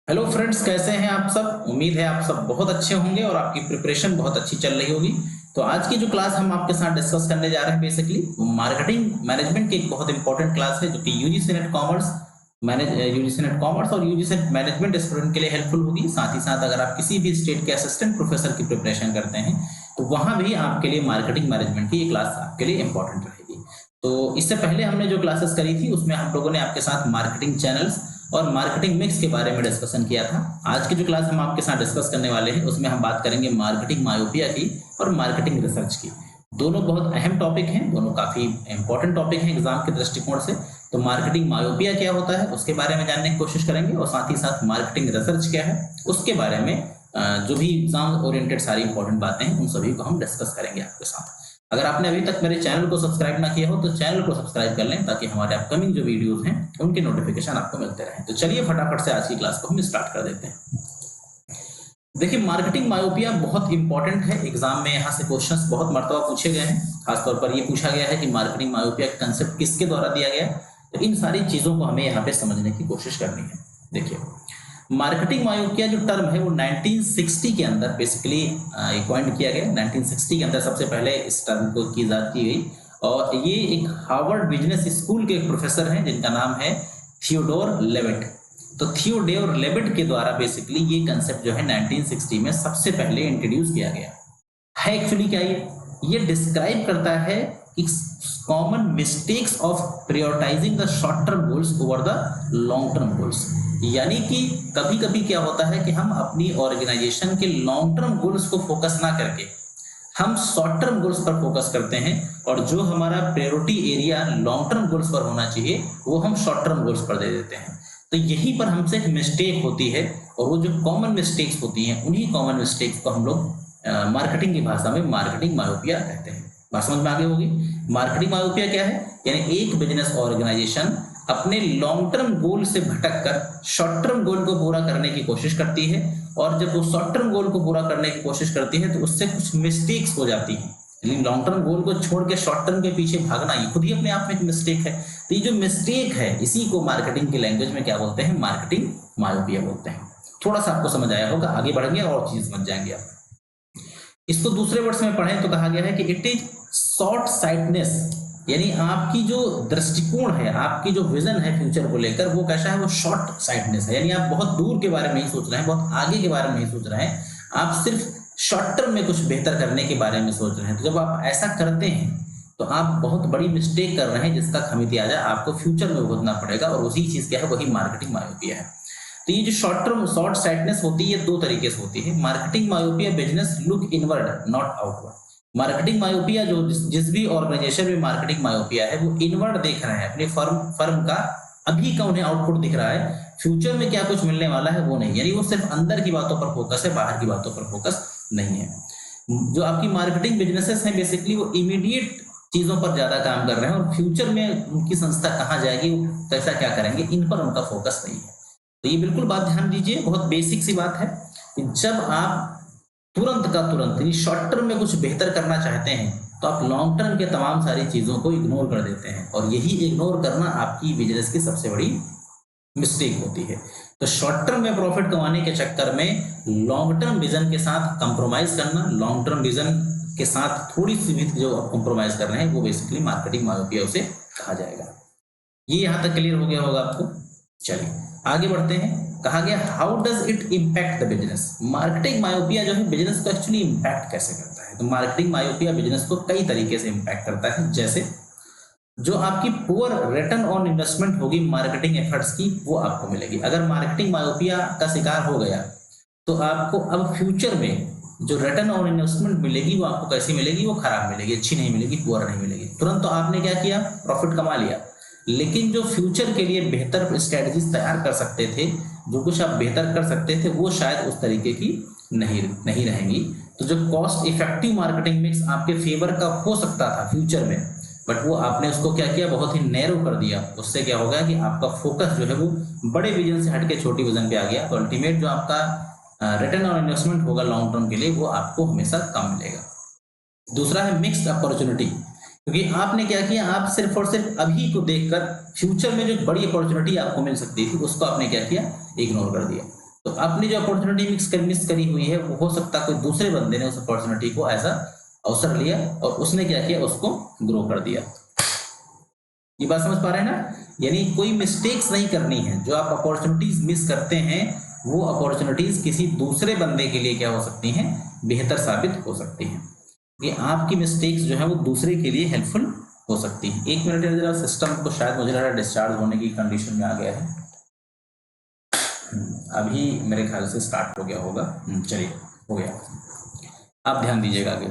Hello friends, कैसे हैं आप सब। उम्मीद है आप सब बहुत अच्छे होंगे और आपकी प्रिपरेशन बहुत अच्छी चल रही होगी। तो आज की जो क्लास हम आपके साथ डिस्कस करने जा रहे हैं बेसिकली मार्केटिंग मैनेजमेंट की एक बहुत इंपॉर्टेंट क्लास है जो कि यूजीसी नेट कॉमर्स और यूजीसी नेट मैनेजमेंट स्टूडेंट के लिए हेल्पफुल होगी। साथ ही साथ अगर आप किसी भी स्टेट के असिस्टेंट प्रोफेसर की प्रिपरेशन करते हैं तो वहां भी आपके लिए मार्केटिंग मैनेजमेंट की ये क्लास आपके लिए इंपॉर्टेंट रहेगी। तो इससे पहले हमने जो क्लासेस करी थी उसमें हम लोगों ने आपके साथ मार्केटिंग चैनल्स और मार्केटिंग मिक्स के बारे में डिस्कशन किया था। आज की जो क्लास हम आपके साथ डिस्कस करने वाले हैं उसमें हम बात करेंगे मार्केटिंग मायोपिया की और मार्केटिंग रिसर्च की। दोनों बहुत अहम टॉपिक हैं, दोनों काफी इंपॉर्टेंट टॉपिक हैं एग्जाम के दृष्टिकोण से। तो मार्केटिंग मायोपिया क्या होता है उसके बारे में जानने की कोशिश करेंगे और साथ ही साथ मार्केटिंग रिसर्च क्या है उसके बारे में जो भी एग्जाम ओरिएंटेड सारी इंपॉर्टेंट बातें हैं उन सभी को हम डिस्कस करेंगे आपके साथ। अगर आपने अभी तक मेरे चैनल को सब्सक्राइब ना किया हो तो चैनल को सब्सक्राइब कर लें ताकि हमारे अपकमिंग जो वीडियोस हैं उनके नोटिफिकेशन आपको मिलते रहें। तो चलिए फटाफट से आज की क्लास को हम स्टार्ट कर देते हैं। देखिए, मार्केटिंग मायोपिया बहुत इंपॉर्टेंट है। एग्जाम में यहाँ से क्वेश्चंस बहुत मर्तबा पूछे गए हैं। खासतौर पर ये पूछा गया है कि मार्केटिंग मायोपिया का कंसेप्ट किसके द्वारा दिया गया है। तो इन सारी चीजों को हमें यहाँ पे समझने की कोशिश करनी है। देखिए, मार्केटिंग मायोपिया जो टर्म है वो 1960 के अंदर बेसिकली कॉइंड किया गया। 1960 के अंदर सबसे पहले इस टर्म को की इजाद की गई और ये एक हार्वर्ड बिजनेस स्कूल के एक प्रोफेसर हैं जिनका नाम है थियोडोर लेविट। तो थियोडोर लेविट के द्वारा बेसिकली ये कंसेप्ट जो है 1960 में सबसे पहले इंट्रोड्यूस किया गया है। एक्चुअली क्या ये डिस्क्राइब करता है कि common mistakes of prioritising the short term goals over the long term goals. यानी कि कभी कभी क्या होता है कि हम अपनी ऑर्गेनाइजेशन के लॉन्ग टर्म गोल्स को फोकस ना करके हम शॉर्ट टर्म गोल्स पर फोकस करते हैं और जो हमारा priority area long term goals पर होना चाहिए वो हम शॉर्ट टर्म गोल्स पर दे देते हैं। तो यहीं पर हमसे एक मिस्टेक होती है और वो जो कॉमन मिस्टेक्स होती हैं उन्हीं कॉमन मिस्टेक्स को हम लोग मार्केटिंग की भाषा में मार्केटिंग मायोपिया कहते हैं। बात समझ में आगे होगी। मार्केटिंग मायोपिया क्या है, यानी एक बिजनेस ऑर्गेनाइजेशन अपने लॉन्ग टर्म गोल से भटककर शॉर्ट टर्म गोल को पूरा करने की कोशिश करती है और जब वो शॉर्ट टर्म गोल को पूरा करने की कोशिश करती है तो उससे कुछ मिस्टेक्स हो जाती हैं। लेकिन लॉन्ग टर्म गोल को छोड़ के शॉर्ट टर्म के पीछे भागना ये खुद ही अपने आप में एक मिस्टेक है। तो ये जो मिस्टेक है इसी को मार्केटिंग की लैंग्वेज में क्या बोलते हैं, मार्केटिंग मायोपिया बोलते हैं। थोड़ा सा आपको समझ आया होगा, आगे बढ़ेंगे और चीज समझ जाएंगे आप। इसको दूसरे वर्ड्स में पढ़ें तो कहा गया है कि इट इज शॉर्ट साइटनेस, यानी आपकी जो दृष्टिकोण है, आपकी जो विजन है फ्यूचर को लेकर वो कैसा है, वो शॉर्ट साइटनेस है। यानी आप बहुत दूर के बारे में नहीं सोच रहे हैं, बहुत आगे के बारे में नहीं सोच रहे हैं, आप सिर्फ शॉर्ट टर्म में कुछ बेहतर करने के बारे में सोच रहे हैं। तो जब आप ऐसा करते हैं तो आप बहुत बड़ी मिस्टेक कर रहे हैं जिसका खमियाजा आपको फ्यूचर में भुगतना पड़ेगा और उसी चीज क्या है, वही मार्केटिंग मायोपिया है। तो ये जो शॉर्ट साइटनेस होती है ये दो तरीके से होती है। Marketing myopia business look inward not outward. Marketing myopia जो जिस भी ऑर्गेनाइजेशन में मार्केटिंग मायोपिया है वो इनवर्ड देख रहे हैं, अपने फर्म का अभी का उन्हें आउटपुट दिख रहा है, फ्यूचर में क्या कुछ मिलने वाला है वो नहीं। यानी वो सिर्फ अंदर की बातों पर फोकस है, बाहर की बातों पर फोकस नहीं है। जो आपकी मार्केटिंग बिजनेसेस हैं बेसिकली वो इमीडिएट चीजों पर ज्यादा काम कर रहे हैं और फ्यूचर में उनकी संस्था कहाँ जाएगी, कैसा क्या करेंगे, इन पर उनका फोकस नहीं है। तो ये बिल्कुल बात ध्यान दीजिए, बहुत बेसिक सी बात है कि जब आप तुरंत का तुरंत यानी शॉर्ट टर्म में कुछ बेहतर करना चाहते हैं तो आप लॉन्ग टर्म के तमाम सारी चीजों को इग्नोर कर देते हैं और यही इग्नोर करना आपकी बिजनेस की सबसे बड़ी मिस्टेक होती है। तो शॉर्ट टर्म में प्रॉफिट कमाने के चक्कर में लॉन्ग टर्म विजन के साथ कंप्रोमाइज करना, लॉन्ग टर्म विजन के साथ थोड़ी सी भी जो आप कंप्रोमाइज कर रहे हैं वो बेसिकली मार्केटिंग मायोपिया उसे कहा जाएगा। ये यहां तक क्लियर हो गया होगा आपको। चलिए आगे बढ़ते हैं। कहा गया how does it impact the business. Marketing myopia जो है बिजनेस को एक्चुअली इंपैक्ट कैसे करता है। तो मार्केटिंग मायोपिया बिजनेस को कई तरीके से इंपैक्ट करता है। जैसे जो आपकी पुअर रिटर्न ऑन इन्वेस्टमेंट होगी मार्केटिंग एफर्ट्स की वो आपको मिलेगी। अगर मार्केटिंग मायोपिया का शिकार हो गया तो आपको अब फ्यूचर में जो रिटर्न ऑन इन्वेस्टमेंट मिलेगी वो आपको कैसी मिलेगी, वो खराब मिलेगी, अच्छी नहीं मिलेगी, पुअर नहीं मिलेगी। तुरंत तो आपने क्या किया, प्रॉफिट कमा लिया, लेकिन जो फ्यूचर के लिए बेहतर स्ट्रेटजीज तैयार कर सकते थे, जो कुछ आप बेहतर कर सकते थे वो शायद उस तरीके की नहीं रहेंगी। तो जो कॉस्ट इफेक्टिव मार्केटिंग मिक्स आपके फेवर का हो सकता था फ्यूचर में, बट वो आपने उसको क्या किया, बहुत ही नैरो कर दिया। उससे क्या होगा कि आपका फोकस जो है वो बड़े विजन से हटके छोटी विजन पे आ गया। तो अल्टीमेट जो आपका रिटर्न ऑन इन्वेस्टमेंट होगा लॉन्ग टर्म के लिए वो आपको हमेशा कम मिलेगा। दूसरा है मिक्स्ड अपॉर्चुनिटी, क्योंकि आपने क्या किया, आप सिर्फ और सिर्फ अभी को देखकर फ्यूचर में जो बड़ी अपॉर्चुनिटी आपको मिल सकती थी उसको आपने क्या किया, इग्नोर कर दिया। तो अपनी जो अपॉर्चुनिटी मिस करी हुई है वो हो सकता है कोई दूसरे बंदे ने उस अपॉर्चुनिटी को ऐसा अवसर लिया और उसने क्या किया, उसको ग्रो कर दिया। ये बात समझ पा रहे हैं ना? यानी कोई मिस्टेक्स नहीं करनी है। जो आप अपॉर्चुनिटीज मिस करते हैं वो अपॉर्चुनिटीज किसी दूसरे बंदे के लिए क्या हो सकती हैं, बेहतर साबित हो सकती हैं। ये आपकी मिस्टेक्स जो है वो दूसरे के लिए हेल्पफुल हो सकती है। 1 मिनट जरा, सिस्टम को शायद मुझे लग रहा है डिस्चार्ज होने की कंडीशन में आ गया है। अभी मेरे ख्याल से स्टार्ट हो गया होगा। चलिए, हो गया। आप ध्यान दीजिएगा आगे।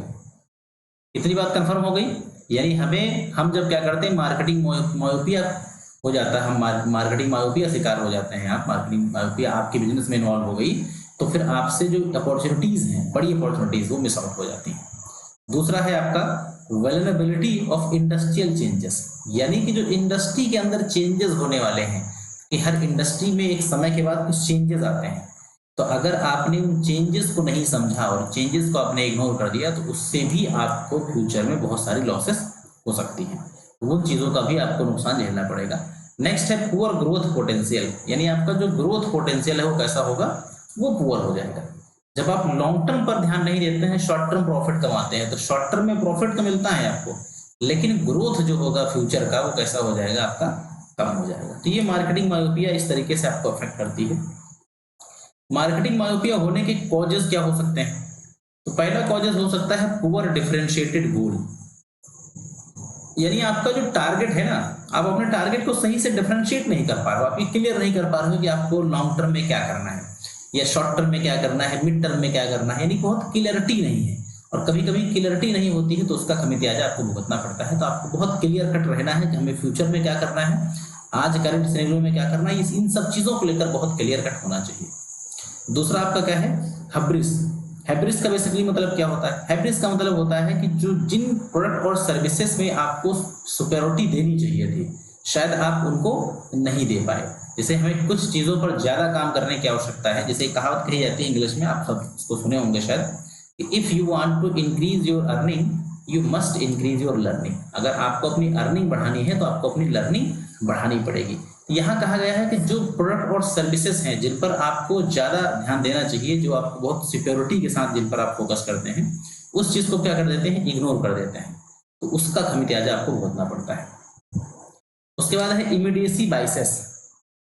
इतनी बात कंफर्म हो गई। यानी हम जब क्या करते हैं, मार्केटिंग मायोपिया हो जाता है, हम मार्केटिंग मायोपिया शिकार हो जाते हैं। आप मार्केटिंग मायोपिया आपके बिजनेस में इन्वॉल्व हो गई तो फिर आपसे जो अपॉर्चुनिटीज हैं, बड़ी अपॉर्चुनिटीज, वो मिस आउट हो जाती हैं। दूसरा है आपका वल्नरेबिलिटी ऑफ इंडस्ट्रियल चेंजेस, यानी कि जो इंडस्ट्री के अंदर चेंजेस होने वाले हैं, कि हर इंडस्ट्री में एक समय के बाद कुछ चेंजेस आते हैं। तो अगर आपने उन चेंजेस को नहीं समझा और चेंजेस को आपने इग्नोर कर दिया तो उससे भी आपको फ्यूचर में बहुत सारी लॉसेस हो सकती हैं। उन चीजों का भी आपको नुकसान झेलना पड़ेगा। नेक्स्ट है पुअर ग्रोथ पोटेंशियल, यानी आपका जो ग्रोथ पोटेंशियल है वो कैसा होगा, वो पुअर हो जाएगा। जब आप लॉन्ग टर्म पर ध्यान नहीं देते हैं, शॉर्ट टर्म प्रॉफिट कमाते हैं, तो शॉर्ट टर्म में प्रॉफिट तो मिलता है आपको, लेकिन ग्रोथ जो होगा फ्यूचर का वो कैसा हो जाएगा, आपका कम हो जाएगा। तो ये मार्केटिंग मायोपिया इस तरीके से आपको अफेक्ट करती है। मार्केटिंग मायोपिया होने के कॉजेस क्या हो सकते हैं? तो पहला कॉजेस हो सकता है पुअर डिफरेंशिएटेड गोल, यानी आपका जो टारगेट है ना, आप अपने टारगेट को सही से डिफरेंशिएट नहीं कर पा रहे हो, आप ये क्लियर नहीं कर पा रहे हो कि आपको लॉन्ग टर्म में क्या करना है या शॉर्ट टर्म में क्या करना है, मिड टर्म में क्या करना है, यानी बहुत क्लियरिटी नहीं है। और कभी कभी क्लियरिटी नहीं होती है तो उसका खमियाजा आपको भुगतना पड़ता है। तो आपको बहुत क्लियर कट रहना है कि हमें फ्यूचर में क्या करना है, आज करंट सिनेरियो में क्या करना है, इन सब चीजों को लेकर बहुत क्लियर कट होना चाहिए। दूसरा आपका क्या है, हैब्रिस। हैब्रिस का बेसिकली मतलब क्या होता है? हैब्रिस का मतलब होता है कि जो जिन प्रोडक्ट और सर्विसेज में आपको सुपेरियोरिटी देनी चाहिए थी, शायद आप उनको नहीं दे पाए। जैसे हमें कुछ चीजों पर ज्यादा काम करने की आवश्यकता है। जैसे कहावत कही जाती है इंग्लिश में, आप सब इसको सुने होंगे शायद, कि if you want to increase your earning you must increase your learning. अगर आपको अपनी अर्निंग बढ़ानी है तो आपको अपनी लर्निंग बढ़ानी पड़ेगी। यहाँ कहा गया है कि जो प्रोडक्ट और सर्विसेज हैं जिन पर आपको ज्यादा ध्यान देना चाहिए, जो आपको बहुत सिक्योरिटी के साथ जिन पर आप फोकस करते हैं, उस चीज को क्या कर देते हैं, इग्नोर कर देते हैं। तो उसका खमियाजा आपको भुगतना पड़ता है। उसके बाद है इमीडिएसी बाइसेस।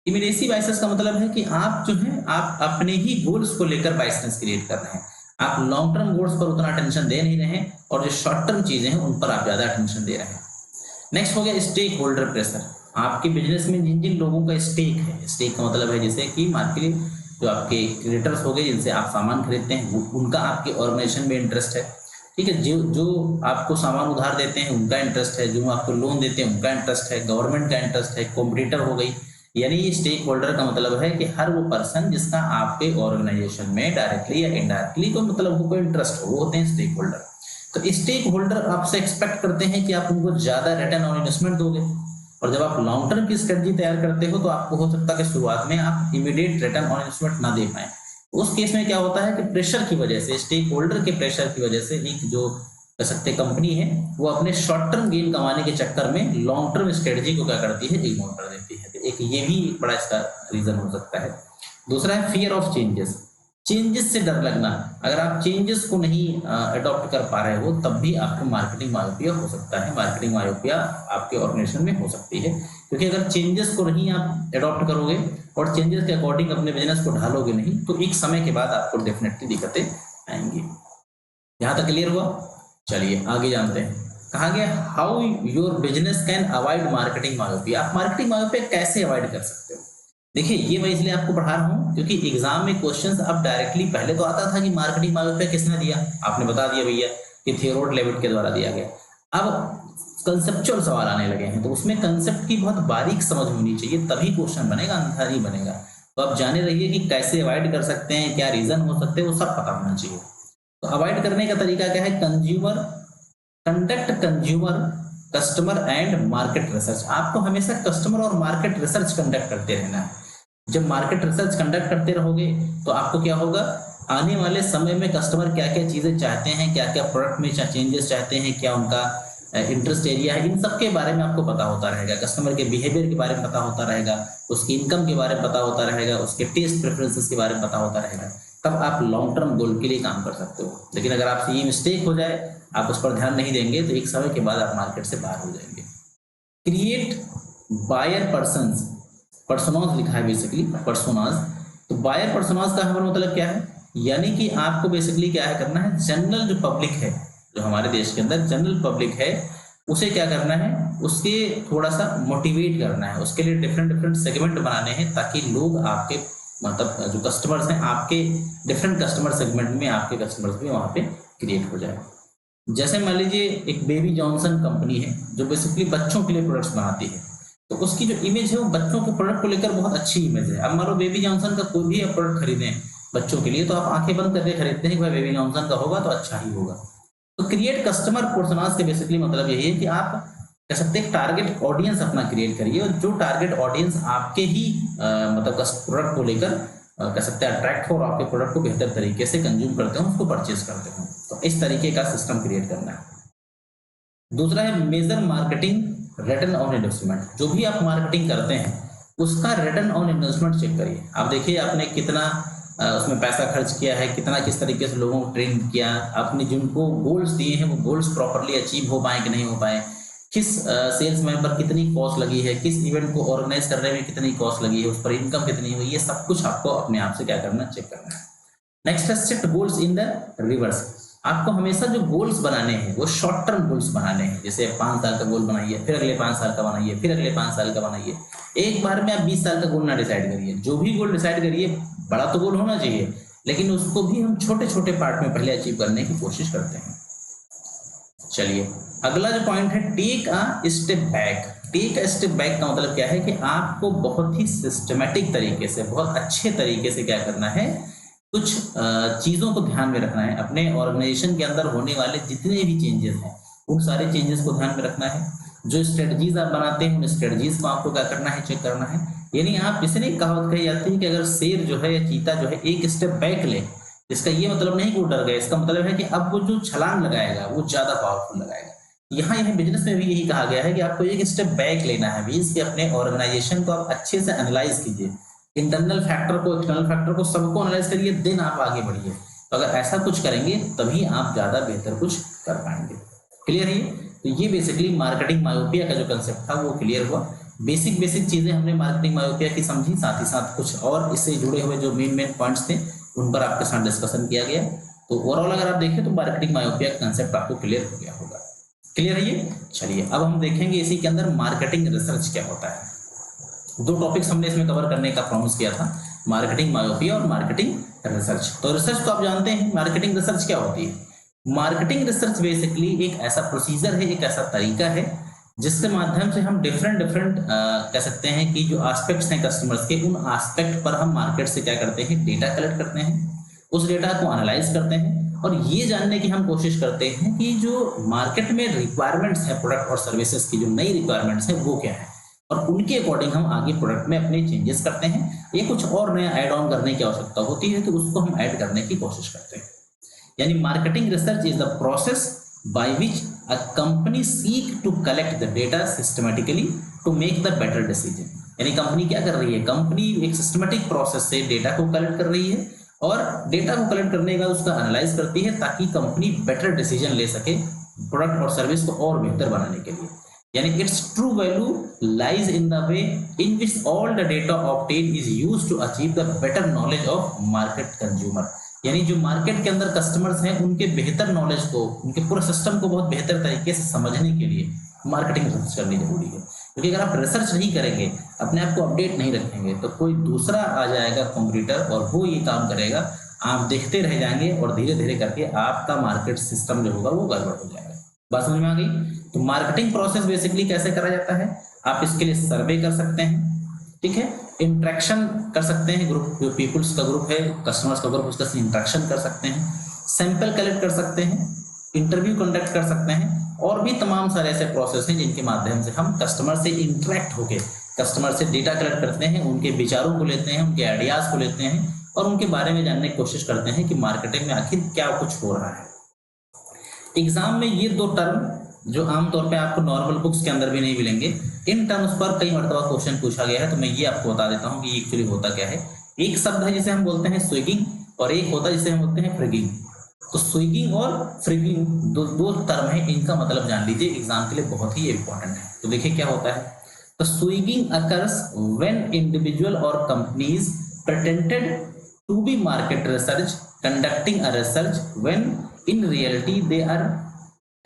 इमीडिएसी बाइसेस का मतलब है कि आप जो है आप अपने ही गोल्स को लेकर बाइसेस क्रिएट कर रहे हैं। आप लॉन्ग टर्म गोल्स पर उतना अटेंशन दे नहीं रहे हैं और जो शॉर्ट टर्म चीजें हैं उन पर आप ज्यादा अटेंशन दे रहे हैं। नेक्स्ट हो गया स्टेक होल्डर प्रेशर। आपके बिजनेस में जिन जिन लोगों का स्टेक है, स्टेक का मतलब है जैसे कि मार्केट जो आपके क्रिएटर्स हो गए जिनसे आप सामान खरीदते हैं, उनका आपके ऑर्गेनाइजेशन में इंटरेस्ट है। ठीक है, जो आपको सामान उधार देते हैं उनका इंटरेस्ट है, जो आपको लोन देते हैं उनका इंटरेस्ट है, गवर्नमेंट का इंटरेस्ट है, कॉम्पिटिटर हो गई। यानी स्टेक होल्डर का मतलब है कि हर वो पर्सन जिसका आपके ऑर्गेनाइजेशन में डायरेक्टली या इनडायरेक्टली कोई मतलब हो, कोई इंटरेस्ट हो, वो होते हैं स्टेक होल्डर। तो स्टेक होल्डर आपसे एक्सपेक्ट करते हैं कि आप उनको ज्यादा रिटर्न ऑन इन्वेस्टमेंट दोगे। और जब आप लॉन्ग टर्म की स्ट्रेटजी तैयार करते हो तो आपको हो सकता है कि शुरुआत में आप इमीडिएट रिटर्न ऑन इन्वेस्टमेंट ना दे पाए। उस केस में क्या होता है कि प्रेशर की वजह से, स्टेक होल्डर के प्रेशर की वजह से एक जो कह सकते कंपनी है वो अपने शॉर्ट टर्म गेन कमाने के चक्कर में लॉन्ग टर्म स्ट्रेटजी को क्या करती है, इग्नोर कर देती है। एक ये भी बड़ा इसका रीजन हो सकता है। दूसरा है फियर ऑफ चेंजेस। चेंजेस से डर लगना। अगर आप चेंजेस को नहीं अडॉप्ट कर पा रहे हो तब भी आपको मार्केटिंग मायोपिया हो सकता है। मार्केटिंग मायोपिया आपके ऑर्गेनाइजेशन में हो सकती है, क्योंकि अगर चेंजेस को नहीं आप अडॉप्ट करोगे और चेंजेस के अकॉर्डिंग अपने बिजनेस को ढालोगे नहीं तो एक समय के बाद आपको डेफिनेटली दिक्कतें आएंगी। यहाँ तक क्लियर हुआ? चलिए आगे जानते हैं। कहा गया how your business can avoid marketing myopia. आप मार्केटिंग मायोपिया कैसे अवॉइड कर सकते हो? देखिए, ये मैं इसलिए आपको पढ़ा रहा हूँ क्योंकि एग्जाम में क्वेश्चंस अब डायरेक्टली, पहले तो आता था कि मार्केटिंग मायोपिया किसने दिया, आपने बता दिया भैया कि थियोडोर लेविट के द्वारा दिया गया। अब कंसेप्चुअल सवाल आने लगे हैं तो उसमें कंसेप्ट की बहुत बारीक समझ होनी चाहिए, तभी क्वेश्चन बनेगा, अन्यथा नहीं बनेगा। तो आप जाने रहिए कि कैसे अवॉइड कर सकते हैं, क्या रीजन हो सकते हैं, वो सब पता होना चाहिए। तो अवॉइड करने का तरीका क्या है? Conduct consumer customer and market research. आपको हमेशा कस्टमर और मार्केट रिसर्च कंडक्ट करते रहना है। जब मार्केट रिसर्च कंडक्ट करते रहोगे तो आपको क्या होगा, आने वाले समय में कस्टमर क्या क्या चीजें चाहते हैं, क्या क्या प्रोडक्ट में चेंजेस चाहते हैं, क्या उनका इंटरेस्ट एरिया है, इन सब के बारे में आपको पता होता रहेगा, कस्टमर के बिहेवियर के बारे में पता होता रहेगा, उसकी इनकम के बारे में पता होता रहेगा, उसके टेस्ट प्रेफरेंसेस के बारे में पता होता रहेगा, तब आप लॉन्ग टर्म गोल के लिए काम कर सकते हो। लेकिन अगर आपसे ये मिस्टेक हो जाए, आप उस पर ध्यान नहीं देंगे, तो एक समय के बाद आप मार्केट से बाहर हो जाएंगे। क्रिएट बायर पर्सन्स, पर्सोनाज लिखा है बेसिकली, पर्सोनाज। तो बायर पर्सोनाज का हमारा मतलब क्या है, यानी कि आपको बेसिकली क्या है करना है, जनरल जो पब्लिक है, जो हमारे देश के अंदर जनरल पब्लिक है, उसे क्या करना है, उसके थोड़ा सा मोटिवेट करना है, उसके लिए डिफरेंट डिफरेंट सेगमेंट बनाने हैं, ताकि लोग आपके मतलब जो कस्टमर्स हैं, आपके डिफरेंट कस्टमर सेगमेंट में आपके कस्टमर्स भी वहाँ पे क्रिएट हो जाए। जैसे मान लीजिए एक बेबी जॉनसन कंपनी है जो बेसिकली बच्चों के लिए प्रोडक्ट्स बनाती है, तो उसकी जो इमेज है वो बच्चों के प्रोडक्ट को लेकर बहुत अच्छी इमेज है। अब मान लो बेबी जॉनसन का कोई भी प्रोडक्ट खरीदें बच्चों के लिए, तो आप आंखें बंद करके खरीदते हैं कि भाई बेबी जॉनसन का होगा तो अच्छा ही होगा। तो क्रिएट कस्टमर पर्सोनास के बेसिकली मतलब यही है कि आप कह सकते हैं टारगेट ऑडियंस अपना क्रिएट करिए, और जो टारगेट ऑडियंस आपके ही मतलब प्रोडक्ट को लेकर कह सकते हैं अट्रैक्ट हो और आपके प्रोडक्ट को बेहतर तरीके से कंज्यूम करते हो, उसको परचेज करते हो। तो इस तरीके का सिस्टम क्रिएट करना है। दूसरा है major marketing return on investment. जो भी आप मार्केटिंग करते हैं उसका रिटर्न ऑन इन्वेस्टमेंट चेक करिए। आप देखिए आपने कितना उसमें पैसा खर्च किया है, कितना किस तरीके से लोगों को ट्रेन किया, आपने जिनको गोल्स दिए हैं वो गोल्स प्रॉपरली अचीव हो पाए कि नहीं हो पाए, किस सेल्स मैन पर कितनी कॉस्ट लगी है, किस इवेंट को ऑर्गेनाइज करने में कितनी कॉस्ट लगी है, उस पर इनकम कितनी हुई, ये सब कुछ आपको अपने आप से क्या करना, चेक करना है। नेक्स्ट है set goals in the reverse. आपको हमेशा जो गोल्स बनाने हैं वो शॉर्ट टर्म गोल्स बनाने हैं। जैसे 5 साल का गोल बनाइए, फिर अगले 5 साल का बनाइए, फिर अगले 5 साल का बनाइए। एक बार में आप 20 साल का गोल ना डिसाइड करिए। जो भी गोल डिसाइड करिए, बड़ा तो गोल होना चाहिए, लेकिन उसको भी हम छोटे छोटे पार्ट में पहले अचीव करने की कोशिश करते हैं। चलिए अगला जो पॉइंट है, take a step back. Take a step back का मतलब क्या है कि आपको बहुत ही सिस्टमेटिक तरीके से, बहुत अच्छे तरीके से क्या करना है, कुछ चीजों को ध्यान में रखना है। अपने ऑर्गेनाइजेशन के अंदर होने वाले जितने भी चेंजेस हैं उन सारे चेंजेस को ध्यान में रखना है। जो स्ट्रेटजीज आप बनाते हैं उन स्ट्रेटजीज को आपको क्या करना है, चेक करना है। यानी आप इसे नहीं, कहावत कही जाती है कि अगर शेर जो है या चीता जो है एक स्टेप बैक ले, इसका ये मतलब नहीं कि वो डर गया, इसका मतलब है कि अब वो जो छलांग लगाएगा वो ज्यादा पावरफुल लगाएगा। यहाँ यह बिजनेस में भी यही कहा गया है कि आपको एक स्टेप बैक लेना है, मींस कि अपने ऑर्गेनाइजेशन को आप अच्छे से एनालाइज कीजिए, इंटरनल फैक्टर को, एक्सटर्नल फैक्टर को, सबको एनालाइज करिए, देन आप आगे बढ़िए। तो अगर ऐसा कुछ करेंगे तभी आप ज्यादा बेहतर कुछ कर पाएंगे। क्लियर है ये? तो ये बेसिकली मार्केटिंग मायोपिया का जो कंसेप्ट था वो क्लियर हुआ। बेसिक चीजें हमने मार्केटिंग मायोपिया की समझी, साथ ही साथ कुछ और इससे जुड़े हुए जो मेन पॉइंट्स थे उन पर आपके साथ डिस्कशन किया गया। तो ओवरऑल अगर आप देखें तो मार्केटिंग मायोपिया का कंसेप्ट आपको क्लियर हो गया होगा। क्लियर है ये? चलिए अब हम देखेंगे इसी के अंदर मार्केटिंग रिसर्च क्या होता है। 2 टॉपिक्स हमने इसमें कवर करने का प्रॉमिस किया था, मार्केटिंग मायोपिया और मार्केटिंग रिसर्च। तो रिसर्च तो आप जानते हैं, मार्केटिंग रिसर्च क्या होती है। मार्केटिंग रिसर्च बेसिकली एक ऐसा प्रोसीजर है, एक ऐसा तरीका है जिसके माध्यम से हम डिफरेंट कह सकते हैं कि जो एस्पेक्ट्स हैं कस्टमर्स के, उन एस्पेक्ट पर हम मार्केट से क्या करते हैं, डेटा कलेक्ट करते हैं, उस डेटा को एनालाइज करते हैं और ये जानने की हम कोशिश करते हैं कि जो मार्केट में रिक्वायरमेंट्स है प्रोडक्ट और सर्विसेज की, जो नई रिक्वायरमेंट्स है वो क्या है, और उनके अकॉर्डिंग हम आगे प्रोडक्ट में अपने चेंजेस करते हैं। ये कुछ और नया ऐड ऑन करने की आवश्यकता होती है तो उसको हम ऐड करने की कोशिश करते हैं। यानी marketing research is the process by which a company seek to collect the data systematically to make the better decision. यानी कंपनी क्या कर रही है, कंपनी एक सिस्टमेटिक प्रोसेस से डेटा को कलेक्ट कर रही है और डेटा को कलेक्ट करने के बाद उसका एनालाइज करती है ताकि कंपनी बेटर डिसीजन ले सके प्रोडक्ट और सर्विस को और बेहतर बनाने के लिए। यानी it's true value lies in the way in which all the data obtain is used to achieve the better knowledge of market consumer. यानी जो मार्केट के अंदर कस्टमर्स हैं उनके बेहतर नॉलेज को, उनके पूरे सिस्टम को बहुत बेहतर तरीके से समझने के लिए मार्केटिंग रिसर्च करनी जरूरी है। क्योंकि अगर आप रिसर्च नहीं करेंगे, अपने आप को अपडेट नहीं रखेंगे, तो कोई दूसरा आ जाएगा कॉम्पिटिटर और वो ये काम करेगा, आप देखते रह जाएंगे और धीरे धीरे करके आपका मार्केट सिस्टम जो होगा वो गड़बड़ हो जाएगा। बात समझ में आ गई? तो मार्केटिंग प्रोसेस बेसिकली कैसे करा जाता है, आप इसके लिए सर्वे कर सकते हैं, ठीक है, इंट्रैक्शन कर सकते हैं, ग्रुप जो पीपल्स का ग्रुप है, कस्टमर्स का ग्रुप, उसका इंट्रैक्शन कर सकते हैं, सैंपल कलेक्ट कर सकते हैं, इंटरव्यू कंडक्ट कर सकते हैं, और भी तमाम सारे ऐसे प्रोसेस हैं जिनके माध्यम से हम कस्टमर से इंटरेक्ट होकर कस्टमर से डेटा कलेक्ट करते हैं, उनके विचारों को लेते हैं, उनके आइडियाज को लेते हैं और उनके बारे में जानने की कोशिश करते हैं कि मार्केटिंग में आखिर क्या कुछ हो रहा है। एग्जाम में ये 2 टर्म जो आमतौर पे आपको नॉर्मल बुक्स के अंदर भी नहीं मिलेंगे। इन टर्म्स पर कई मरतबा क्वेश्चन पूछा गया है, तो मैं ये आपको बता देता हूँ कि एक्चुअली होता क्या है। एक शब्द है जिसे हम बोलते हैं स्विगिंग, और एक होता है जिसे हम बोलते हैं फ्रिगिंग। तो स्विगिंग और फ्रिगिंग दो टर्म है, इनका मतलब जान लीजिए, एग्जाम के लिए बहुत ही इंपॉर्टेंट है। तो देखिए क्या होता है। तो स्विगिंग अकर्स व्हेन इंडिविजुअल और companies pretended to be market research, conducting a research when in reality they are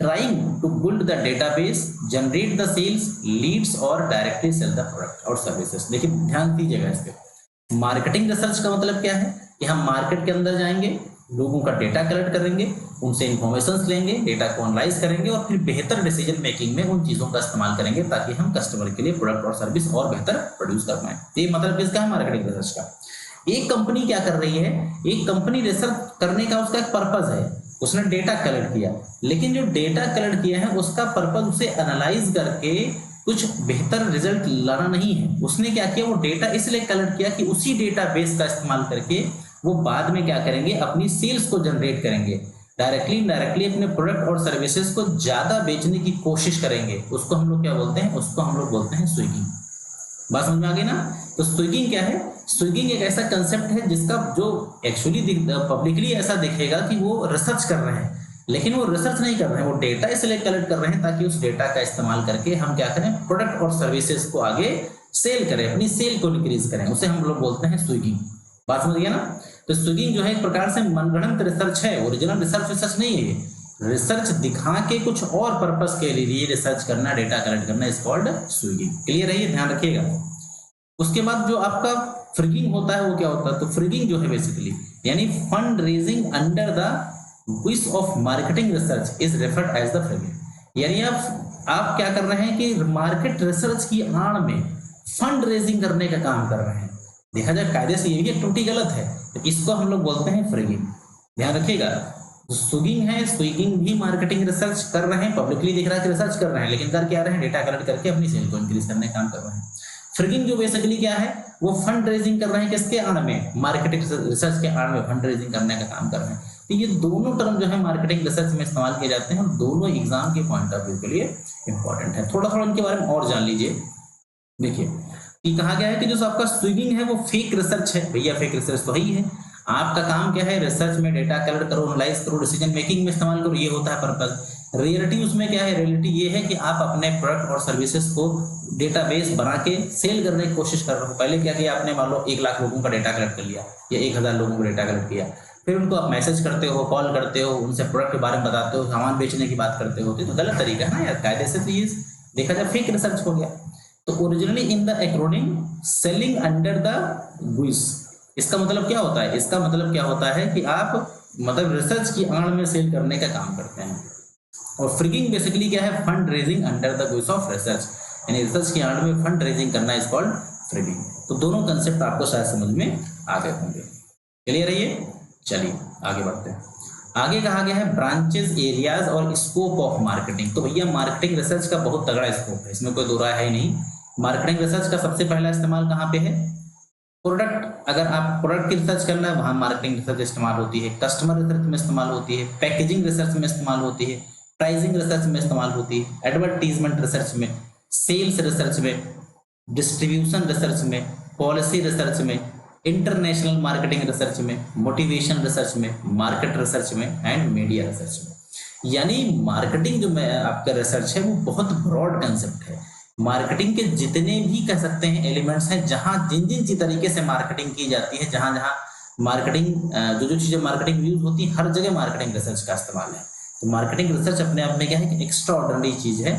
trying to build the database, generate the sales leads or directly sell the product और services। देखिए ध्यान दीजिएगा इस पे। Marketing research का मतलब क्या है कि हम मार्केट के अंदर जाएंगे, लोगों का डेटा कलेक्ट करेंगे, उनसे इंफॉर्मेशन लेंगे, डेटा को एनालाइज करेंगे और फिर बेहतर डिसीजन मेकिंग में उन चीजों का इस्तेमाल करेंगे ताकि हम कस्टमर के लिए प्रोडक्ट और सर्विस और बेहतर प्रोड्यूस कर पाए। ये मतलब किसका है, मार्केटिंग रिसर्च का। एक कंपनी क्या कर रही है, एक कंपनी रिसर्च करने का उसका एक पर्पज है, उसने डेटा कलेक्ट किया, लेकिन जो डेटा कलेक्ट किया है उसका पर्पज उसे एनालाइज करके कुछ बेहतर रिजल्ट लाना नहीं है। उसने क्या किया, वो डेटा इसलिए कलेक्ट किया कि उसी डेटा बेस का इस्तेमाल करके वो बाद में क्या करेंगे, अपनी सेल्स को जनरेट करेंगे, डायरेक्टली इनडायरेक्टली अपने प्रोडक्ट और सर्विसेज को ज्यादा बेचने की कोशिश करेंगे। उसको हम लोग क्या बोलते हैं, उसको हम लोग बोलते हैं स्विगिंग। बात समझ में आ गई ना। तो स्विगिंग क्या है, स्विगिंग एक ऐसा कंसेप्ट है जिसका जो एक्चुअली पब्लिकली ऐसा दिखेगा कि वो रिसर्च कर रहे हैं, लेकिन वो रिसर्च नहीं कर रहे हैं, वो डेटा इसलिए कलेक्ट कर रहे हैं ताकि उस डेटा का इस्तेमाल करके हम क्या करें, प्रोडक्ट और सर्विसेज को आगे सेल करें, अपनी सेल को इंक्रीज करें। उसे हम लोग बोलते हैं स्विगिंग। बात समझ गया ना। तो स्विगिंग जो है एक प्रकार से मनगढ़ंत रिसर्च है, ओरिजिनल रिसर्च नहीं है। रिसर्च दिखा के कुछ और पर्पस के लिए रिसर्च करना, डेटा कलेक्ट करना इज कॉल्ड स्विगिंग। क्लियर है, ये ध्यान रखिएगा। उसके बाद जो आपका फ्रिगिंग होता है वो क्या होता है, तो फ्रिगिंग जो है बेसिकली यानी fund raising under the guise of marketing research is referred as the frugging. यानी आप क्या कर रहे हैं कि मार्केट रिसर्च की आड़ में फंड रेजिंग करने का काम कर रहे हैं। देखा जाए कायदे से ये भी एक्टिविटी गलत है, तो इसको हम लोग बोलते हैं फ्रिगिंग। ध्यान रखिएगा। स्विगिंग है, स्विगिंग भी मार्केटिंग रिसर्च कर रहे हैं, पब्लिकली दिख रहा है कि रिसर्च कर रहे हैं, लेकिन कर क्या रहे हैं, डेटा कलेक्ट करके अपनी सेल को इंक्रीज करने का काम कर रहे हैं। फ्रिगिंग जो बेसिकली क्या है, वो फंड रेजिंग कर रहे हैं, किसके आड़ में, मार्केटिंग रिसर्च के आड़ में फंड रेजिंग करने का काम कर रहे हैं। तो ये दोनों टर्म जो है मार्केटिंग रिसर्च में इस्तेमाल किए जाते हैं और दोनों एग्जाम के पॉइंट ऑफ व्यू के लिए इंपॉर्टेंट है। थोड़ा थोड़ा इनके बारे में और जान लीजिए। देखिए कि कहा गया है कि जो आपका स्विगिंग है वो फेक रिसर्च है। भैया फेक रिसर्च तो ही है। आपका काम क्या है, रिसर्च में डेटा कलेक्ट करो, एनालाइज करो, डिसीजन मेकिंग में इस्तेमाल करो, ये होता है पर्पस। रियलिटी उसमें क्या है, रियलिटी ये है कि आप अपने प्रोडक्ट और सर्विसेज को डेटाबेस बना के सेल करने की कोशिश कर रहे हो। पहले क्या किया आपने, मान लो 1 लाख लोगों का डेटा कलेक्ट कर लिया या 1000 लोगों का डेटा कलेक्ट किया, फिर उनको आप मैसेज करते हो, कॉल करते हो, उनसे प्रोडक्ट के बारे में बताते हो, सामान बेचने की बात करते हो, तो गलत तरीका है ना यार, कायदे से तो ये देखा जाए फेक रिसर्च हो गया। तो originally in the acronym selling under the guys, इसका मतलब क्या होता है, इसका मतलब क्या होता है कि आप मतलब रिसर्च की आड़ में सेल करने का काम करते हैं। और फ्रिगिंग बेसिकली क्या है, fund raising under the guise of research, यानी रिसर्च की आड़ में फंड रेजिंग करना इज कॉल्ड फ्रिगिंग। तो दोनों कंसेप्ट आपको शायद समझ में आ गए होंगे। क्लियर है ये। चलिए आगे बढ़ते हैं। आगे कहा गया है ब्रांचेस, एरियाज और स्कोप ऑफ मार्केटिंग। तो भैया मार्केटिंग रिसर्च का बहुत तगड़ा स्कोप है, इसमें कोई दो राय है ही नहीं। मार्केटिंग रिसर्च का सबसे पहला इस्तेमाल कहाँ पे है, प्रोडक्ट, अगर आप प्रोडक्ट की रिसर्च करना है वहां मार्केटिंग रिसर्च इस्तेमाल होती है, कस्टमर रिसर्च में इस्तेमाल होती है, पैकेजिंग रिसर्च में इस्तेमाल होती है, प्राइसिंग रिसर्च में इस्तेमाल होती है, एडवर्टीजमेंट रिसर्च में, सेल्स रिसर्च में, डिस्ट्रीब्यूशन रिसर्च में, पॉलिसी रिसर्च में, इंटरनेशनल मार्केटिंग रिसर्च में, मोटिवेशन रिसर्च में, मार्केट रिसर्च में एंड मीडिया रिसर्च में। यानी मार्केटिंग जो आपका रिसर्च है वो बहुत ब्रॉड कंसेप्ट है। मार्केटिंग के जितने भी कह सकते हैं एलिमेंट्स हैं, जहां जिन जिन तरीके से मार्केटिंग की जाती है, जहां जहां मार्केटिंग जो जो चीजें मार्केटिंग यूज होती है, हर जगह मार्केटिंग रिसर्च का इस्तेमाल है। तो मार्केटिंग रिसर्च अपने आप में क्या है कि एक्स्ट्रा ऑर्डिनरी चीज है।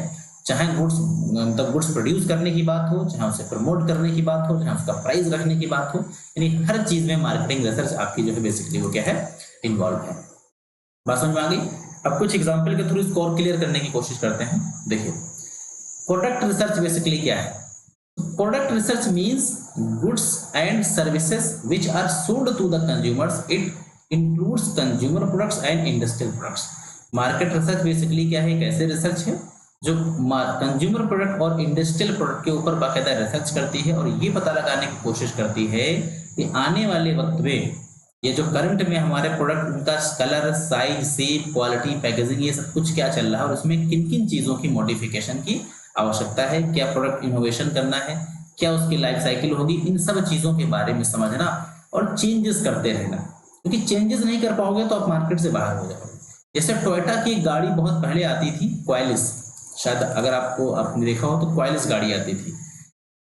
चाहे गुड्स मतलब गुड्स प्रोड्यूस करने की बात हो, चाहे उसे प्रमोट करने की बात हो, चाहे उसका प्राइस रखने की बात हो, यानी हर चीज में मार्केटिंग रिसर्च आपकी जो है बेसिकली वो क्या है, इन्वॉल्व है। बात समझ में आ गई। अब कुछ एग्जांपल के थ्रू इसको और क्लियर करने की कोशिश करते हैं। देखिए प्रोडक्ट रिसर्च बेसिकली क्या है, product research means goods and services which are sold to the consumers. It includes consumer products and industrial products. Market research basically क्या है, एक ऐसे रिसर्च है जो कंज्यूमर प्रोडक्ट और इंडस्ट्रियल प्रोडक्ट के ऊपर बाकायदा रिसर्च करती है और ये पता लगाने की कोशिश करती है कि आने वाले वक्त में ये जो करंट में हमारे प्रोडक्ट, उनका colour, size, shape, quality, packaging, ये सब कुछ क्या चल रहा है और उसमें किन किन चीजों की मॉडिफिकेशन की आवश्यकता है, क्या प्रोडक्ट इनोवेशन करना है, क्या उसकी लाइफ साइकिल होगी, इन सब चीजों के बारे में समझना और चेंजेस करते रहना, क्योंकि चेंजेस नहीं कर पाओगे तो आप मार्केट से बाहर हो जाओगे। जैसे टोयोटा की एक गाड़ी बहुत पहले आती थी, क्वालिस, शायद अगर आपने देखा हो तो क्वालिस गाड़ी आती थी।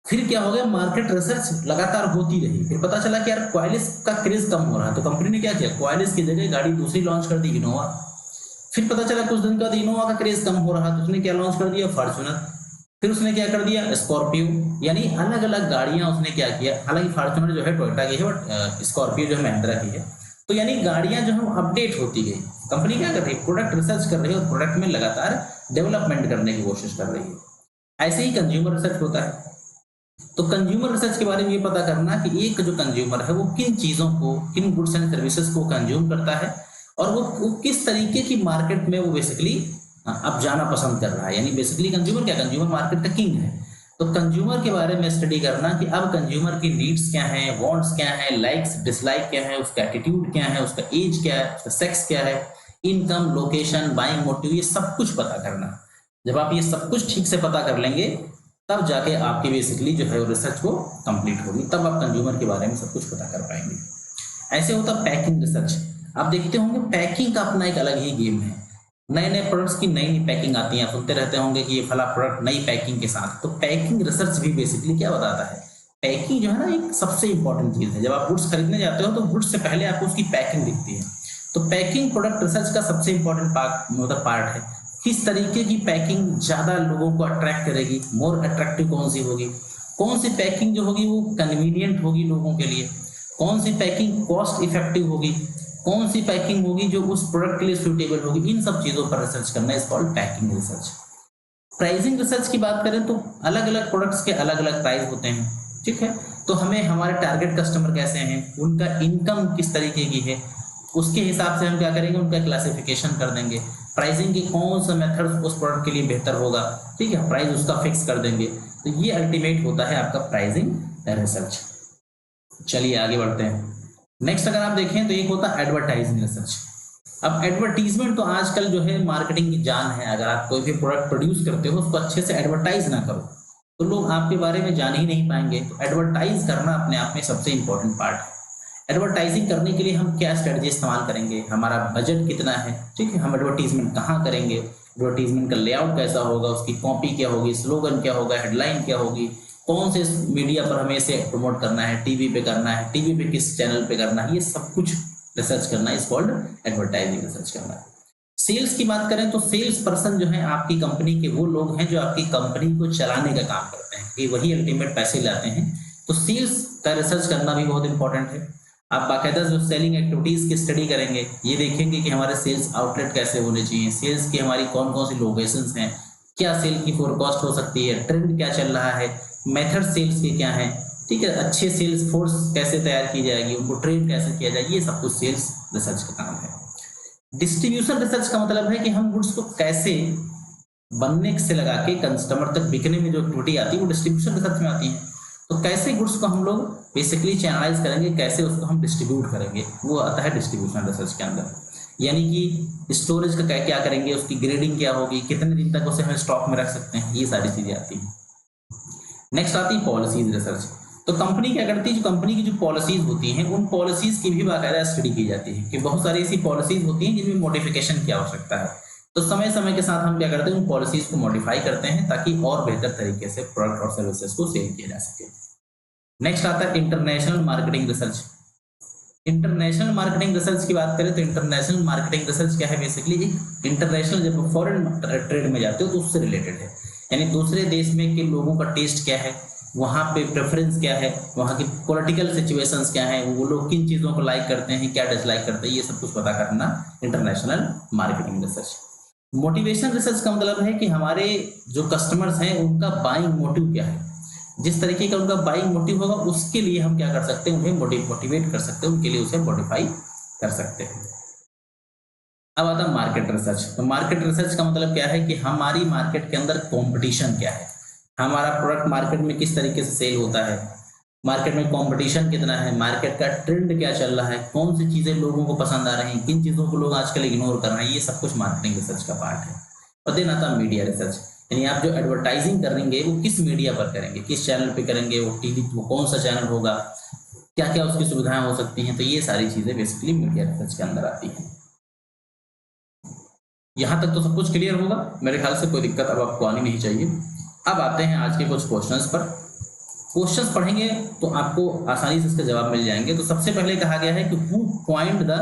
फिर क्या हो गया, मार्केट रिसर्च लगातार होती रही, फिर पता चला कि यार क्वालिस का क्रेज कम हो रहा है, तो कंपनी ने क्या किया, क्वालिस की जगह गाड़ी दूसरी लॉन्च कर दी, इनोवा। फिर पता चला कुछ दिन बाद इनोवा का क्रेज कम हो रहा, तो उसने क्या लॉन्च कर दिया, फॉर्च्यूनर। फिर उसने क्या कर दिया, स्कॉर्पियो। यानी अलग अलग गाड़ियां उसने क्या किया, हालांकि फॉर्च्यूनर जो है टोयोटा की है, बट स्कॉर्पियो जो है महिंद्रा की है। तो यानी गाड़ियां जो है अपडेट होती गई। कंपनी क्या कर रही है, प्रोडक्ट रिसर्च कर रही है और प्रोडक्ट में लगातार डेवलपमेंट करने की कोशिश कर रही है। ऐसे ही कंज्यूमर रिसर्च होता है। तो कंज्यूमर रिसर्च के बारे में ये पता करना कि एक जो कंज्यूमर है वो किन चीजों को, किन गुड्स एंड सर्विसेज को कंज्यूम करता है और वो किस तरीके की मार्केट में वो बेसिकली अब जाना पसंद कर रहा है। यानी बेसिकली कंज्यूमर क्या, कंज्यूमर मार्केट का किंग है। तो कंज्यूमर के बारे में स्टडी करना कि अब कंज्यूमर की नीड्स क्या है, वांट्स क्या है, लाइक्स डिसलाइक क्या है, उसका एटीट्यूड क्या है, उसका एज क्या है, उसका सेक्स क्या है, इनकम, लोकेशन, बाइंग मोटिव, ये सब कुछ पता करना। जब आप ये सब कुछ ठीक से पता कर लेंगे तब जाके आपकी बेसिकली जो है वो रिसर्च को कंप्लीट होगी, तब आप कंज्यूमर के बारे में सब कुछ पता कर पाएंगे। ऐसे होता पैकिंग रिसर्च। आप देखते होंगे पैकिंग का अपना एक अलग ही गेम है। नए नए प्रोडक्ट्स की नई नई पैकिंग आती है, सुनते रहते होंगे कि ये फला प्रोडक्ट नई पैकिंग के साथ। तो पैकिंग रिसर्च भी बेसिकली क्या बताता है, पैकिंग जो है ना एक सबसे इंपॉर्टेंट चीज है। जब आप गुड्स खरीदने जाते हो तो गुड्स से पहले आपको उसकी पैकिंग दिखती है। तो पैकिंग प्रोडक्ट रिसर्च का सबसे इंपॉर्टेंट पार्ट है। किस तरीके की पैकिंग ज्यादा लोगों को अट्रैक्ट करेगी, मोर अट्रैक्टिव कौन सी होगी, कौन सी पैकिंग जो होगी वो कन्वीनियंट होगी लोगों के लिए, कौन सी पैकिंग कॉस्ट इफेक्टिव होगी, कौन सी पैकिंग होगी जो उस प्रोडक्ट के लिए सुटेबल होगी। इन सब चीजों पर रिसर्च करना is called packing research. Pricing research की बात करें तो अलग अलग प्रोडक्ट्स के अलग अलग प्राइस होते हैं, ठीक है। तो हमें हमारे टारगेट कस्टमर कैसे हैं, उनका इनकम किस तरीके की है, उसके हिसाब से हम क्या करेंगे, उनका क्लासिफिकेशन कर देंगे। प्राइसिंग के कौन सा मेथड उस प्रोडक्ट के लिए बेहतर होगा, ठीक है, प्राइस उसका फिक्स कर देंगे। तो ये अल्टीमेट होता है आपका प्राइसिंग रिसर्च। चलिए आगे बढ़ते हैं। नेक्स्ट अगर आप देखें तो एक होता है एडवर्टाइजिंग रिसर्च। अब एडवर्टीजमेंट तो आजकल जो है मार्केटिंग की जान है। अगर आप कोई भी प्रोडक्ट प्रोड्यूस करते हो उसको अच्छे से एडवर्टाइज ना करो तो लोग आपके बारे में जान ही नहीं पाएंगे। तो एडवर्टाइज करना अपने आप में सबसे इंपॉर्टेंट पार्ट है। एडवर्टाइजिंग करने के लिए हम क्या स्ट्रेटजी इस्तेमाल करेंगे, हमारा बजट कितना है, ठीक है, हम एडवर्टीजमेंट कहाँ करेंगे, एडवर्टीजमेंट का लेआउट कैसा होगा, उसकी कॉपी क्या होगी, स्लोगन क्या होगा, हेडलाइन क्या होगी, कौन से मीडिया पर हमें इसे प्रमोट करना है, टीवी पे करना है, टीवी पे किस चैनल पे करना है, ये सब कुछ रिसर्च करना इज कॉल्ड एडवर्टाइजिंग रिसर्च करना। सेल्स की बात करें तो सेल्स पर्सन जो है आपकी कंपनी के वो लोग हैं जो आपकी कंपनी को चलाने का काम करते हैं, कि वही अल्टीमेट पैसे लाते हैं। तो सेल्स का रिसर्च करना भी बहुत इंपॉर्टेंट है। आप बाकायदा जो सेलिंग एक्टिविटीज की स्टडी करेंगे, ये देखेंगे कि हमारे सेल्स आउटलेट कैसे होने चाहिए, सेल्स की हमारी कौन कौन सी लोकेशंस हैं, क्या सेल की फोरकास्ट हो सकती है, ट्रेंड क्या चल रहा है, मेथड सेल्स के क्या है, ठीक है, अच्छे सेल्स फोर्स कैसे तैयार की जाएगी, उनको ट्रेन कैसे किया जाए, ये सब कुछ सेल्स रिसर्च का काम है। डिस्ट्रीब्यूशन रिसर्च का मतलब है कि हम गुड्स को कैसे बनने से लगा के कस्टमर तक बिकने में जो एक्टिविटी आती है वो डिस्ट्रीब्यूशन रिसर्च में आती है। तो कैसे गुड्स को हम लोग बेसिकली चैनलाइज करेंगे, कैसे उसको हम डिस्ट्रीब्यूट करेंगे, वो आता है डिस्ट्रीब्यूशन रिसर्च के अंदर। यानी कि स्टोरेज का क्या करेंगे, उसकी ग्रेडिंग क्या होगी, कितने दिन तक उसे हम स्टॉक में रख सकते हैं, ये सारी चीजें आती हैं। नेक्स्ट आती है पॉलिसीज रिसर्च। तो कंपनी क्या करती है, जो कंपनी की जो पॉलिसीज होती हैं उन पॉलिसीज की भी बाकायदा स्टडी की जाती है कि बहुत सारी ऐसी पॉलिसीज होती हैं जिनमें मॉडिफिकेशन की आवश्यकता है। तो समय समय के साथ हम क्या करते हैं, उन पॉलिसीज को मॉडिफाई करते हैं ताकि और बेहतर तरीके से प्रोडक्ट और सर्विसेज को सेल किया जा सके। नेक्स्ट आता है international marketing research. International marketing research की बात करें तो इंटरनेशनल मार्केटिंग रिसर्च क्या है, बेसिकली एक इंटरनेशनल, जब फॉरेन ट्रेड में जाते हो तो उससे रिलेटेड है। यानी दूसरे देश में के लोगों का टेस्ट क्या है, वहाँ पे प्रेफरेंस क्या है, वहाँ की पॉलिटिकल सिचुएशंस क्या है, वो लोग किन चीज़ों को लाइक करते हैं, क्या डिसलाइक करते हैं, ये सब कुछ पता करना international marketing research. Motivation research का मतलब है कि हमारे जो कस्टमर्स हैं उनका बाइंग मोटिव क्या है, जिस तरीके का उनका बाइंग मोटिव होगा उसके लिए हम क्या कर सकते हैं, उन्हें मोटिवेट कर सकते हैं, उनके लिए उसे मॉडिफाई कर सकते हैं। अब आता है मार्केट रिसर्च। तो मार्केट रिसर्च का मतलब क्या है कि हमारी मार्केट के अंदर कंपटीशन क्या है, हमारा प्रोडक्ट मार्केट में किस तरीके से सेल होता है, मार्केट में कंपटीशन कितना है, मार्केट का ट्रेंड क्या चल रहा है, कौन सी चीजें लोगों को पसंद आ रही हैं, किन चीजों को लोग आजकल इग्नोर कर रहे हैं, ये सब कुछ मार्केटिंग रिसर्च का पार्ट है। और देन आता मीडिया रिसर्च, यानी आप जो एडवर्टाइजिंग करेंगे वो किस मीडिया पर करेंगे, किस चैनल पे करेंगे, वो टीवी, वो कौन सा चैनल होगा, क्या क्या उसकी सुविधाएं हो सकती हैं। तो ये सारी चीजें बेसिकली मीडिया रिसर्च के अंदर आती हैं। यहां तक तो सब कुछ क्लियर होगा मेरे ख्याल से, कोई दिक्कत अब आपको आनी नहीं चाहिए। अब आते हैं आज के कुछ क्वेश्चंस पर। क्वेश्चंस पढ़ेंगे तो आपको आसानी से इसके जवाब मिल जाएंगे। तो सबसे पहले कहा गया है कि who coined the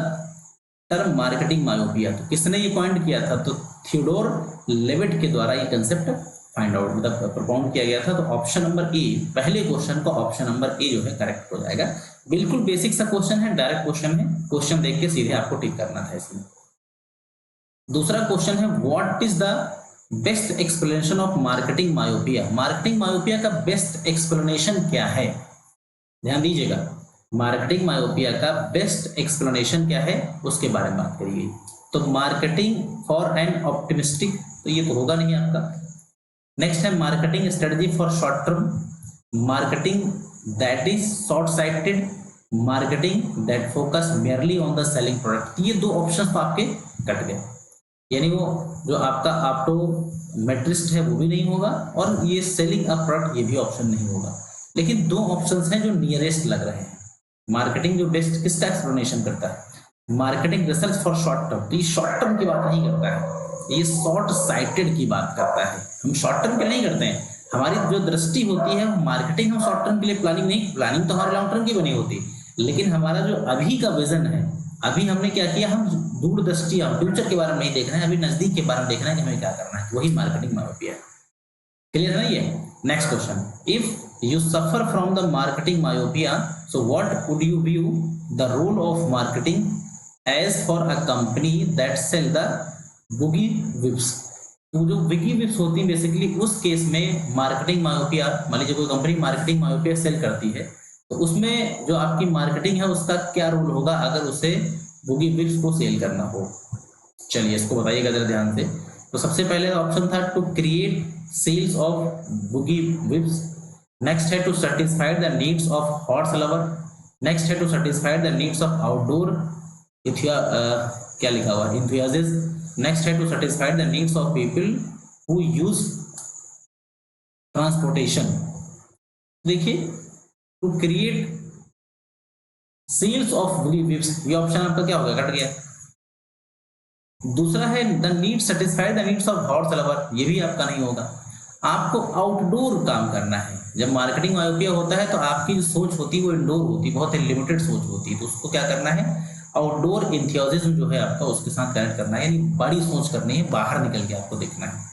term marketing myopia, तो किसने ये पॉइंट किया था, तो थियोडोर लेविट के द्वारा ये कंसेप्ट फाइंड आउट मतलब प्रोपाउंड किया गया था। तो ऑप्शन नंबर ए, पहले क्वेश्चन का ऑप्शन नंबर ए जो है करेक्ट हो जाएगा। बिल्कुल बेसिक सा क्वेश्चन है, डायरेक्ट क्वेश्चन है, क्वेश्चन देख के सीधे आपको टिक करना था इसमें। दूसरा क्वेश्चन है what is the best explanation of marketing myopia, marketing myopia का बेस्ट एक्सप्लेनेशन क्या है, ध्यान दीजिएगा, मार्केटिंग मायोपिया का बेस्ट एक्सप्लेनेशन क्या है उसके बारे में बात करी गई। तो मार्केटिंग फॉर एन ऑप्टिमिस्टिक, तो ये तो होगा नहीं आपका। नेक्स्ट है marketing strategy for short term, marketing that is short sighted, marketing that focus merely on the selling product. ये दो ऑप्शन तो आपके कट गए, यानी वो जो आपका ऑप्टोमेट्रिस्ट है वो भी नहीं होगा, और ये सेलिंग अ प्रोडक्ट ये भी ऑप्शन नहीं होगा। लेकिन दो ऑप्शंस हैं जो नियरेस्ट लग रहे हैं। मार्केटिंग जो बेस्ट किसका एक्सप्लेनेशन करता है, marketing research for short term, तो ये शॉर्ट टर्म की बात नहीं करता है, ये शॉर्ट साइटेड की बात करता है। हम शॉर्ट टर्म के लिए नहीं करते हैं, हमारी जो दृष्टि होती है मार्केटिंग, हम शॉर्ट टर्म के लिए प्लानिंग नहीं, प्लानिंग तो हमारे लॉन्ग टर्म की बनी होती, लेकिन हमारा जो अभी का विजन है, अभी हमने क्या किया, हम दूरदृष्टि, हम फ्यूचर के बारे में नहीं देख रहे हैं, अभी नजदीक के बारे में देखना है कि हमें क्या करना है, वही मार्केटिंग मायोपिया है। क्लियर है ना ये? Next question, if you suffer from the marketing myopia, so what would you view the role of marketing as for a company that sell the buggy whips. तो जो विगी विप्स होती है बेसिकली, उस case में मार्केटिंग मायोपिया, मान लीजिए कोई company marketing myopia cell करती है, तो उसमें जो आपकी मार्केटिंग है उसका क्या रोल होगा अगर उसे बुगी विप्स को सेल करना हो। चलिए इसको बताइएगा जरा ध्यान से। तो सबसे पहले ऑप्शन था to create sales of buggy whips, next है to satisfy the needs of horse lover, next है to satisfy the needs of outdoor क्या लिखा हुआ इंथुसियास्ट, नेक्स्ट है to satisfy the needs of people who use transportation. देखिए to create sales of buggy whips, ये option आपका क्या होगा, कट गया। दूसरा है the need satisfy the needs of horse lover, ये भी आपका नहीं होगा। आपको आउटडोर काम करना है। जब मार्केटिंग मायोपिया होता है तो आपकी जो सोच होती है वो इंडोर होती है, बहुत ही लिमिटेड सोच होती है, तो उसको क्या करना है, आउटडोर एंथुसियाज्म जो है आपका उसके साथ कनेक्ट करना है, यानी बड़ी सोच करनी है, बाहर निकल के आपको देखना है।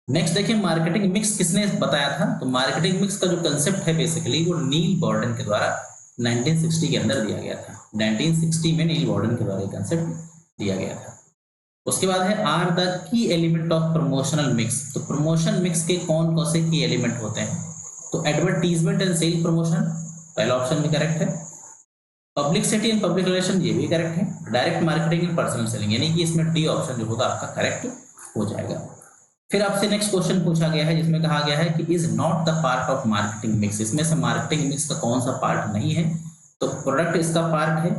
नेक्स्ट देखिए मार्केटिंग मिक्स किसने बताया था, तो मार्केटिंग मिक्स का जो कंसेप्ट है बेसिकली वो नील बॉर्डन के द्वारा 1960 के अंदर दिया गया था। 1960 में नील बॉर्डन के द्वारा कंसेप्ट दिया गया था। उसके बाद है are the key element of promotional mix, तो प्रमोशन मिक्स के कौन कौन से की एलिमेंट होते हैं, तो एडवर्टीजमेंट एंड सेल प्रमोशन, पहला ऑप्शन भी करेक्ट है। पब्लिसिटी एंड पब्लिक रिलेशन, ये भी करेक्ट है। Direct marketing and personal selling, यानी कि इसमें डी ऑप्शन जो होगा आपका करेक्ट हो जाएगा। फिर आपसे नेक्स्ट क्वेश्चन पूछा गया है जिसमें कहा गया है कि is not the part of marketing mix, इसमें से मार्केटिंग मिक्स का कौन सा पार्ट नहीं है, तो प्रोडक्ट इसका पार्ट है,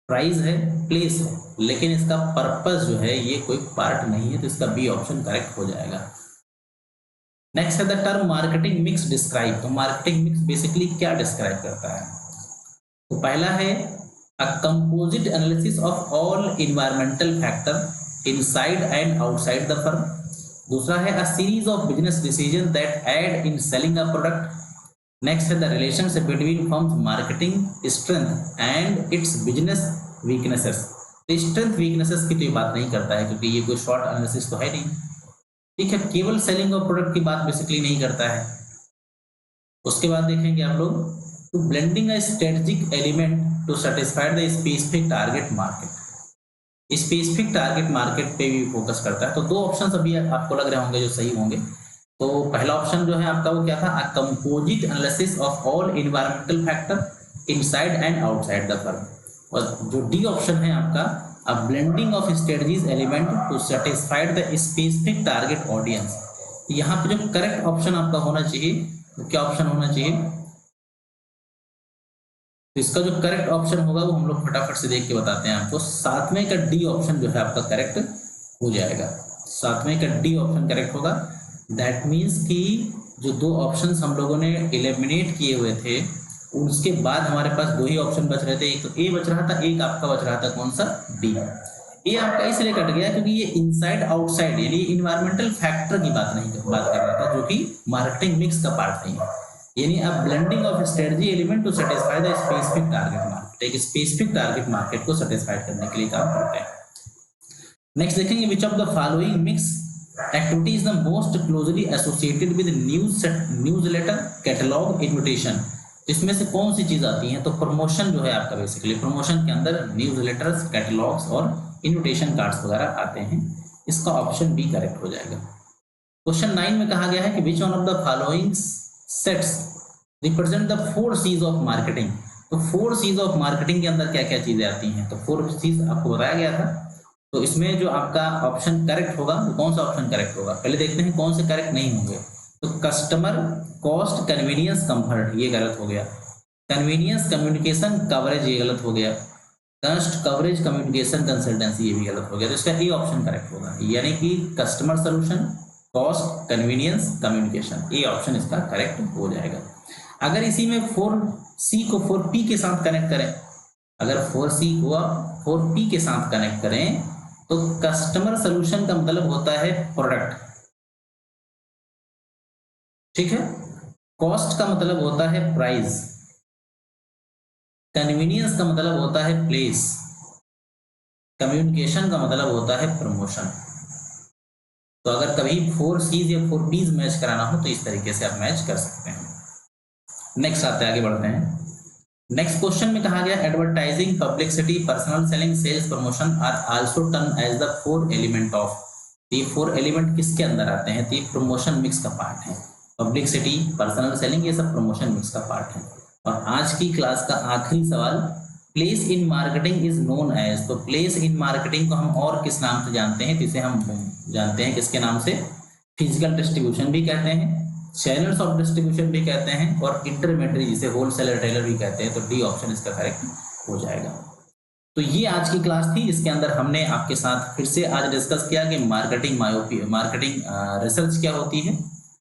प्राइस है, प्लेस है, लेकिन इसका पर्पस जो है ये कोई पार्ट नहीं है, तो इसका बी ऑप्शन करेक्ट हो जाएगा। नेक्स्ट है the term marketing mix describe, तो मार्केटिंग मिक्स बेसिकली क्या डिस्क्राइब करता है, तो पहला है a composite analysis of all environmental factor inside and outside the firm, दूसरा है a series of business decision that aid in selling a product, next है the relationship between firms marketing strength and its business weaknesses. तो strength weaknesses की तो ये बात नहीं करता है क्योंकि ये कोई शॉर्ट एनालिसिस तो है नहीं, ठीक है, केवल सेलिंग ऑफ प्रोडक्ट की बात बेसिकली नहीं करता है। उसके बाद देखेंगे आप लोग to blending a strategic element to satisfy the specific target market, specific target market पे भी फोकस करता है। तो दो ऑप्शन अभी आपको लग रहे होंगे जो सही होंगे। तो पहला ऑप्शन जो है आपका वो क्या था, a composite analysis of all environmental factor inside and outside the firm, और जो डी ऑप्शन है आपका a blending of strategies element to satisfy the specific target audience. यहाँ पे जो करेक्ट ऑप्शन आपका होना चाहिए तो क्या ऑप्शन होना चाहिए? तो इसका जो करेक्ट ऑप्शन होगा वो हम लोग फटाफट से देख के बताते हैं आपको। सातवें का डी ऑप्शन जो है आपका करेक्ट हो जाएगा। सातवें का डी ऑप्शन करेक्ट होगा। दैट मीन्स कि जो दो ऑप्शंस हम लोगों ने एलिमिनेट किए हुए थे उसके बाद हमारे पास दो ही ऑप्शन बच रहे थे, एक तो ए बच रहा था, एक आपका बच रहा था कौन सा? डी। ये आपका इसलिए कट गया क्योंकि ये इनसाइड आउटसाइड यानी इन्वायरमेंटल फैक्टर की बात कर रहा था, जो कि मार्केटिंग मिक्स का पार्ट नहीं है। यानी अब blending of strategy element to satisfy the specific target market, एक स्पेसिफिक टारगेट मार्केट को सेटिस्फाइड करने के लिए काम करते हैं। नेक्स्ट देखेंगे, which of the following mix activity is the most closely associated with newsletter catalog invitation. इसमें से कौन सी चीज आती है? तो प्रमोशन जो है आपका, बेसिकली प्रमोशन के अंदर न्यूज़लेटर्स, कैटलॉग्स और इन्विटेशन कार्ड्स वगैरह आते हैं। इसका ऑप्शन बी करेक्ट हो जाएगा। क्वेश्चन 9 में कहा गया है कि which one of the following sets represent the 4 C's of marketing. तो 4 C's ऑफ मार्केटिंग के अंदर क्या क्या चीजें आती हैं? तो 4 C's आपको बताया गया था। तो इसमें जो आपका ऑप्शन करेक्ट होगा वो कौन सा ऑप्शन करेक्ट होगा? पहले देखते हैं कौन से करेक्ट नहीं होंगे। तो कस्टमर, कॉस्ट, कन्वीनियंस, कंफर्ट, ये गलत हो गया। कन्वीनियंस, कम्युनिकेशन, कवरेज, ये गलत हो गया। कस्ट, कवरेज, कम्युनिकेशन, कंसल्टेंसी, ये भी गलत हो गया। तो इसका ए ऑप्शन करेक्ट होगा, यानी कि customer solution, cost, convenience, communication, A option इसका करेक्ट हो जाएगा। अगर इसी में 4C को 4P के साथ कनेक्ट करें, अगर 4C को 4P के साथ कनेक्ट करें तो कस्टमर सोल्यूशन का मतलब होता है प्रोडक्ट, ठीक है। कॉस्ट का मतलब होता है प्राइस, कन्वीनियंस का मतलब होता है प्लेस, कम्युनिकेशन का मतलब होता है प्रमोशन। तो अगर कभी 4C's या 4P's मैच कराना हो तो इस तरीके से आप मैच कर सकते हैं। नेक्स्ट आते आगे बढ़ते हैं। नेक्स्ट क्वेश्चन में कहा गया advertising, publicity, personal selling, sales promotion are also turn as the 4 element of. ये 4 एलिमेंट किसके अंदर आते हैं? तो ये प्रमोशन मिक्स का पार्ट है। पब्लिसिटी, पर्सनल सेलिंग, ये सब प्रमोशन मिक्स का पार्ट है। और आज की क्लास का आखिरी सवाल, place in marketing is known as. तो प्लेस इन मार्केटिंग को हम और किस नाम से जानते हैं? जिसे हम जानते हैं किसके नाम से? फिजिकल डिस्ट्रीब्यूशन भी कहते हैं, चैनल्स ऑफ डिस्ट्रीब्यूशन भी कहते हैं, और इंटरमीडिएट जिसे होलसेलर रिटेलर भी कहते हैं। तो डी ऑप्शन इसका करेक्ट हो जाएगा। तो ये आज की क्लास थी, इसके अंदर हमने आपके साथ फिर से आज डिस्कस किया कि मार्केटिंग रिसर्च क्या होती है,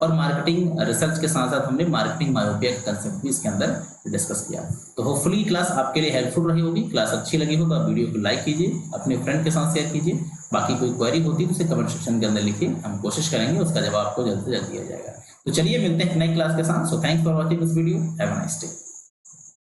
और मार्केटिंग रिसर्च के साथ साथ हमने मार्केटिंग मायोपिया का कंसेप्ट भी इसके अंदर डिस्कस किया। तो होपफुली क्लास आपके लिए हेल्पफुल रही होगी। क्लास अच्छी लगी हो तो आप वीडियो को लाइक कीजिए, अपने फ्रेंड के साथ शेयर कीजिए। बाकी कोई क्वेरी होती है तो उसे कमेंट सेक्शन के अंदर लिखिए, हम कोशिश करेंगे उसका जवाब आपको जल्द से जल्द दिया जाएगा। तो चलिए मिलते हैं नई क्लास के साथ। So thanks for watching this video, have a nice day.